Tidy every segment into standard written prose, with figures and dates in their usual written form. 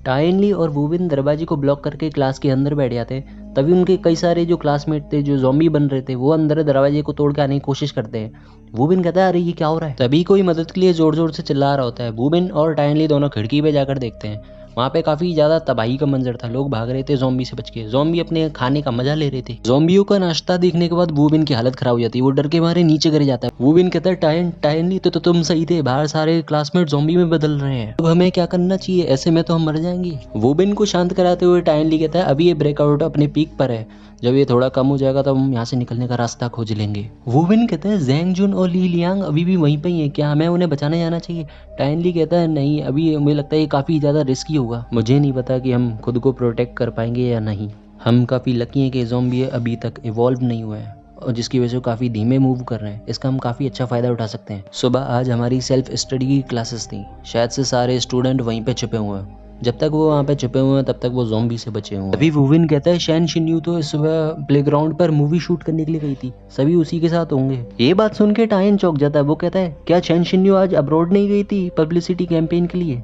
टायनली और वूविन दरवाजे को ब्लॉक करके क्लास के अंदर बैठ जाते हैं। तभी उनके कई सारे जो क्लासमेट थे जो ज़ॉम्बी बन रहे थे वो अंदर दरवाजे को तोड़ के आने की कोशिश करते हैं। वूविन कहता है अरे ये क्या हो रहा है। तभी कोई मदद के लिए जोर जोर से चिल्ला रहा होता है। वूविन और टायनली दोनों खिड़की पे जाकर देखते हैं। वहाँ पे काफी ज्यादा तबाही का मंजर था। लोग भाग रहे थे ज़ॉम्बी से बच के। ज़ॉम्बी अपने खाने का मजा ले रहे थे। ज़ॉम्बियों का नाश्ता देखने के बाद वूविन की हालत खराब हो जाती है। वो डर के मारे नीचे गिर जाता है। वूविन कहता है टायनली तो तुम सही थे, बाहर सारे क्लासमेट ज़ॉम्बी में बदल रहे हैं, अब हमें क्या करना चाहिए, ऐसे में तो हम मर जाएंगे। वूविन को शांत कराते हुए टायनली कहता है अभी ये ब्रेकआउट अपने पीक पर है, जब ये थोड़ा कम हो जाएगा तब हम यहाँ से निकलने का रास्ता खोज लेंगे। वूविन कहता है जैंग जुन और ली लियांग अभी भी वहीं पे ही है, क्या हमें उन्हें बचाने जाना चाहिए। टायनली कहता है नहीं, अभी मुझे लगता है ये काफ़ी ज़्यादा रिस्की होगा, मुझे नहीं पता कि हम खुद को प्रोटेक्ट कर पाएंगे या नहीं। हम काफ़ी लकी हैं कि ज़ॉम्बी अभी तक इवॉल्व नहीं हुए हैं और जिसकी वजह से काफ़ी धीमे मूव कर रहे हैं। इसका हम काफ़ी अच्छा फ़ायदा उठा सकते हैं। सुबह आज हमारी सेल्फ स्टडी की क्लासेस थी, शायद से सारे स्टूडेंट वहीं पे छुपे हुए हैं। जब तक वो वहाँ पे छुपे हुए हैं तब तक वो ज़ॉम्बी से बचे हुए हैं। अभी वूविन कहता है शैन शिन्यू तो इस सुबह प्लेग्राउंड पर मूवी शूट करने के लिए गई थी, सभी उसी के साथ होंगे। ये बात सुन के टायन चौंक जाता है। वो कहता है क्या शैन शिन्यू आज अब्रॉड नहीं गई थी पब्लिसिटी कैंपेन के लिए।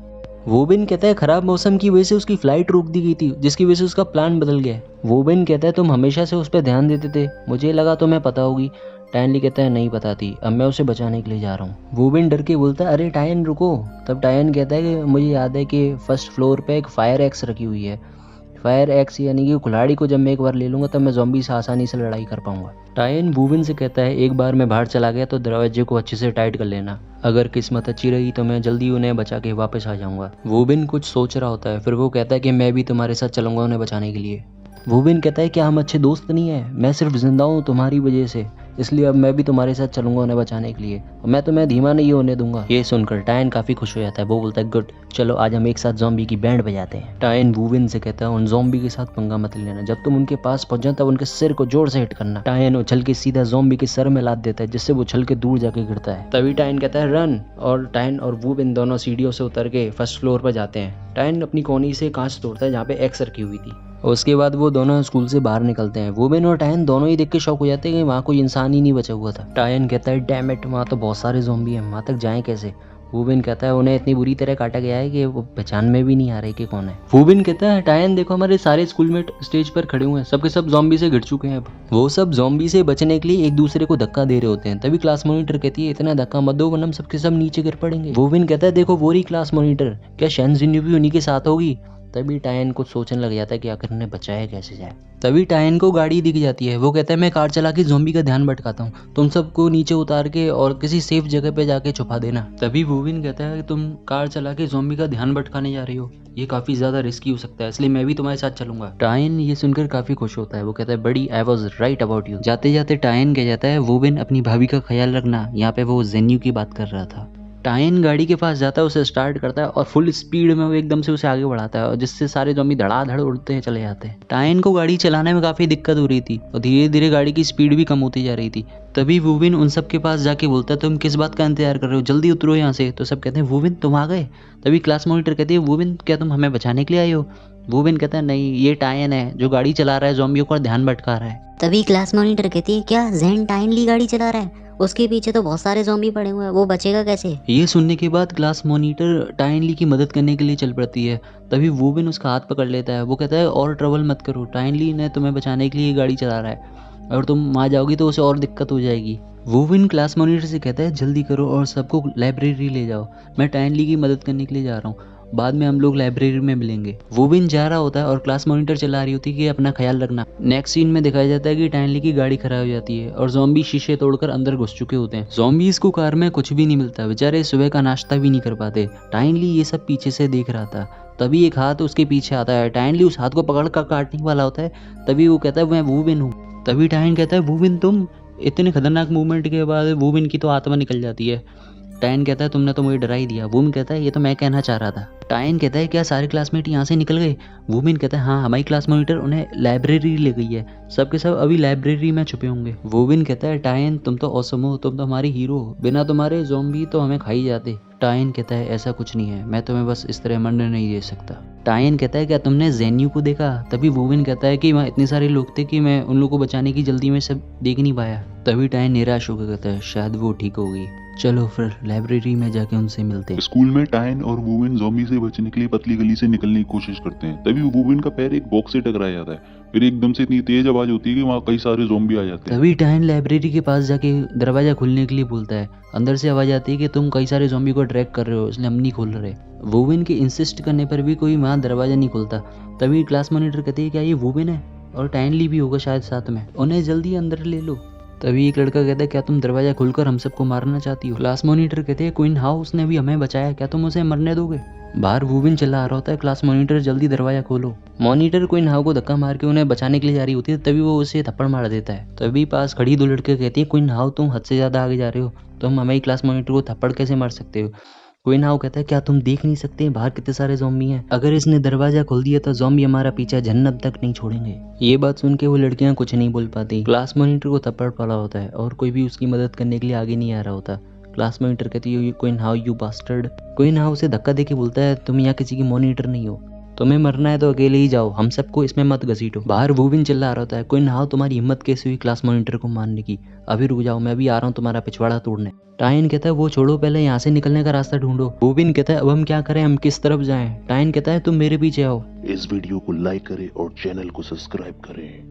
वोबिन कहता है खराब मौसम की वजह से उसकी फ्लाइट रोक दी गई थी, जिसकी वजह से उसका प्लान बदल गया। वोबिन कहता है तुम हमेशा से उस पर ध्यान देते थे, मुझे लगा तुम्हें पता होगी। टायनली कहता है नहीं पता थी, अब मैं उसे बचाने के लिए जा रहा हूँ। वोबिन डर के बोलता है अरे टायन रुको। तब टायन कहता है कि मुझे याद है कि फर्स्ट फ्लोर पे एक फायर एक्स रखी हुई है। फायर एक्स यानी कि कुल्हाड़ी को जब मैं एक बार ले लूंगा तब मैं ज़ॉम्बी से आसानी से लड़ाई कर पाऊंगा। टायन वूविन से कहता है एक बार मैं बाहर चला गया तो दरवाजे को अच्छे से टाइट कर लेना, अगर किस्मत अच्छी रही तो मैं जल्दी उन्हें बचा के वापस आ जाऊंगा। वूविन कुछ सोच रहा होता है, फिर वो कहता है कि मैं भी तुम्हारे साथ चलूंगा उन्हें बचाने के लिए। वूविन कहता है क्या हम अच्छे दोस्त नहीं है, मैं सिर्फ जिंदा हूँ तुम्हारी वजह से, इसलिए अब मैं भी तुम्हारे साथ चलूंगा उन्हें बचाने के लिए, मैं तुम्हें धीमा नहीं होने दूंगा। ये सुनकर टायन काफी खुश हो जाता है। वो बोलता है गुड, चलो आज हम एक साथ ज़ॉम्बी की बैंड बजाते हैं। टायन वूविन से कहता है उन ज़ॉम्बी के साथ पंगा मत लेना, जब तुम उनके पास पहुंचो तब उनके सिर को जोर से हिट करना। टायन उछल के सीधा ज़ॉम्बी के सर में लाद देता है, जिससे वो उछल के दूर जाके गिरता है। तभी टायन कहता है रन, और टायन और वूविन दोनों सीढ़ियों से उतर के फर्स्ट फ्लोर पर जाते हैं। टायन अपनी कोनी से कांच तोड़ता है जहाँ पे एक्स रखी हुई थी, और उसके बाद वो दोनों स्कूल से बाहर निकलते हैं। वूविन और टायन दोनों ही देख के शॉक हो जाते हैं कि वहाँ कोई इंसान ही नहीं बचा हुआ था। टायन कहता है डैम इट, वहाँ तो बहुत सारे ज़ॉम्बी हैं, वहाँ तक जाएं कैसे। वूविन कहता है उन्हें इतनी बुरी तरह काटा गया है कि वो पहचान में भी नहीं आ रही कि कौन है। वूविन कहता है टायन देखो हमारे सारे स्कूलमेट स्टेज पर खड़े हुए हैं, सबके सब ज़ॉम्बी से घिर चुके हैं। अब वो सब ज़ॉम्बी से बचने के लिए एक दूसरे को धक्का दे रहे होते हैं। तभी क्लास मॉनिटर कहती है इतना धक्का मत दो वरना हम सबके सब नीचे गिर पड़ेंगे। वूविन कहता है देखो वो रही क्लास मॉनिटर, क्या शैन शिन्यू भी उन्हीं के साथ होगी। तभी टायन कुछ सोचने लग जाता है कि आखिर उन्हें बचाया कैसे जाए। तभी टायन को गाड़ी दिख जाती है। वो कहता है मैं कार चला के ज़ॉम्बी का ध्यान भटकाता हूँ, तुम सबको नीचे उतार के और किसी सेफ जगह पे जाके छुपा देना। तभी वूविन कहता है कि तुम कार चला के ज़ॉम्बी का ध्यान भटकाने जा रही हो, ये काफी ज्यादा रिस्की हो सकता है, इसलिए मैं भी तुम्हारे साथ चलूंगा। टायन ये सुनकर काफी खुश होता है। वो कहता है बड़ी I was right about you. जाते जाते टायन कह जाता है वूविन अपनी भाभी का ख्याल रखना, यहाँ पे वो जेन्यू की बात कर रहा था। टायन गाड़ी के पास जाता है, उसे स्टार्ट करता है और फुल स्पीड में वो एकदम से उसे आगे बढ़ाता है, और जिससे सारे ज़ॉम्बी धड़ाधड़ उड़ते हैं चले जाते हैं। टायन को गाड़ी चलाने में काफ़ी दिक्कत हो रही थी और धीरे धीरे गाड़ी की स्पीड भी कम होती जा रही थी। तभी वूविन उन सब के पास जाके बोलता है तुम किस बात का इंतजार कर रहे हो, जल्दी उतरो यहाँ से। तो सब कहते हैं वूविन तुम आ गए। तभी क्लास मॉनिटर कहती है वूविन क्या तुम हमें बचाने के लिए आई हो। वूविन कहता है नहीं, ये टायन है जो गाड़ी चला रहा है, ज़ॉम्बियों का ध्यान भटका रहा है। तभी क्लास मॉनिटर कहती है क्या ज़ैन टायनली गाड़ी चला रहा है, उसके पीछे तो बहुत सारे ज़ॉम्बी पड़े हुए हैं, वो बचेगा कैसे। ये सुनने के बाद क्लास मॉनिटर टायनली की मदद करने के लिए चल पड़ती है। तभी वूविन उसका हाथ पकड़ लेता है। वो कहता है और ट्रबल मत करो, टायनली ने तुम्हें बचाने के लिए गाड़ी चला रहा है, और तुम वहाँ जाओगी तो उसे और दिक्कत हो जाएगी। वूविन क्लास मॉनिटर से कहता है जल्दी करो और सबको लाइब्रेरी ले जाओ, मैं टायनली की मदद करने के लिए जा रहा हूँ, बाद में हम लोग लाइब्रेरी में मिलेंगे। वूविन जा रहा होता है और क्लास मॉनिटर चला रही होती है कि अपना ख्याल रखना। नेक्स्ट सीन में दिखाया जाता है कि टायनली की गाड़ी खराब हो जाती है और ज़ॉम्बी शीशे तोड़कर अंदर घुस चुके होते हैं। ज़ॉम्बीज को कार में कुछ भी नहीं मिलता, बेचारे सुबह का नाश्ता भी नहीं कर पाते। टायनली ये सब पीछे से देख रहा था। तभी एक हाथ उसके पीछे आता है। टायनली उस हाथ को पकड़ कर काटने वाला होता है। तभी वो कहता है मैं वूविन हूँ। तभी टायन कहता है वूविन तुम। इतने खतरनाक मूवमेंट के बाद वूविन की तो आत्मा निकल जाती है। टायन कहता है तुमने तो मुझे डरा ही दिया। वूमिन कहता है ये तो मैं कहना चाह रहा था। टायन कहता है क्या सारे क्लासमेट यहाँ से निकल गए। वूमिन कहता है हाँ, हमारी क्लास मॉनिटर उन्हें लाइब्रेरी ले गई है, सबके सब अभी लाइब्रेरी में छुपे होंगे। वूमिन कहता है टायन तुम तो ऑसम हो, तुम तो हमारे हीरो हो, बिना तुम्हारे ज़ॉम्बी तो हमें खा ही जाते। टायन कहता है ऐसा कुछ नहीं है, मैं तुम्हें बस इस तरह मरने नहीं दे सकता। टायन कहता है क्या तुमने जेन्यू को देखा। तभी वूमिन कहता है कि वहाँ इतने सारे लोग थे कि मैं उन लोगों को बचाने की जल्दी में सब देख नहीं पाया। तभी टायन निराश होकर कहता है शायद वो ठीक हो गई। चलो फिर लाइब्रेरी में जाके उनसे मिलते हैं। स्कूल में टाइन और वुवेन ज़ॉम्बी से बचने के लिए पतली गली से निकलने की कोशिश करते हैं। तभी वुवेन का पैर एक बॉक्स से टकरा जाता है। फिर एकदम से इतनी तेज आवाज होती है कि वहाँ कई सारे ज़ॉम्बी आ जाते हैं। तभी टाइन लाइब्रेरी के पास जाके दरवाजा खोलने के लिए बोलता है। अंदर से आवाज आती है कि तुम कई सारे ज़ॉम्बी को ट्रैक कर रहे हो, इसलिए हम नहीं खोल रहे। वुवेन के इंसिस्ट करने पर भी कोई वहाँ दरवाजा नहीं खोलता। तभी क्लास मॉनिटर कहती है क्या ये वुवेन है, और टाइन ली भी होगा शायद साथ में, उन्हें जल्दी अंदर ले लो। तभी एक लड़का कहता है क्या तुम दरवाजा खोलकर हम सबको मारना चाहती हो। क्लास मॉनिटर कहते हैं क्वीन हाउस ने भी हमें बचाया, क्या तुम उसे मरने दोगे। बाहर वुवेन चिल्ला रहा होता है क्लास मॉनिटर जल्दी दरवाजा खोलो। मॉनिटर क्वीन हाउ को धक्का मार के उन्हें बचाने के लिए जा रही होती है, तभी वो उसे थप्पड़ मार देता है। तभी पास खड़ी दो लड़के कहती है क्वीन हाउ तुम हद से ज्यादा आगे जा रहे हो, तुम हमें क्लास मॉनिटर को थप्पड़ कैसे मार सकते हो। क्वीन हाउ कहता है क्या तुम देख नहीं सकते बाहर कितने सारे ज़ॉम्बी हैं, अगर इसने दरवाजा खोल दिया तो ज़ॉम्बी हमारा पीछा जन्नत तक नहीं छोड़ेंगे। ये बात सुन के वो लड़कियां कुछ नहीं बोल पाती। क्लास मॉनिटर को थप्पड़ पड़ा होता है और कोई भी उसकी मदद करने के लिए आगे नहीं आ रहा होता। क्लास मॉनिटर कहती है queen how you bastard. Queen how उसे धक्का देके बोलता है तुम यहाँ किसी की मॉनिटर नहीं हो, तुम्हें मरना है तो अकेले ही जाओ, हम सबको इसमें मत घसीटो। बाहर वुवेन चिल्ला रहा होता है क्वीन हाउ तुम्हारी हिम्मत कैसे हुई क्लास मॉनिटर को मारने की, अभी रुक जाओ मैं भी आ रहा हूँ तुम्हारा पिछवाड़ा तोड़ने। टाइन कहता है वो छोड़ो, पहले यहाँ से निकलने का रास्ता ढूंढो। वुवेन कहता है अब हम क्या करें, हम किस तरफ जाएं। टाइन कहता है तुम मेरे पीछे आओ। इस वीडियो को लाइक करें और चैनल को सब्सक्राइब करें।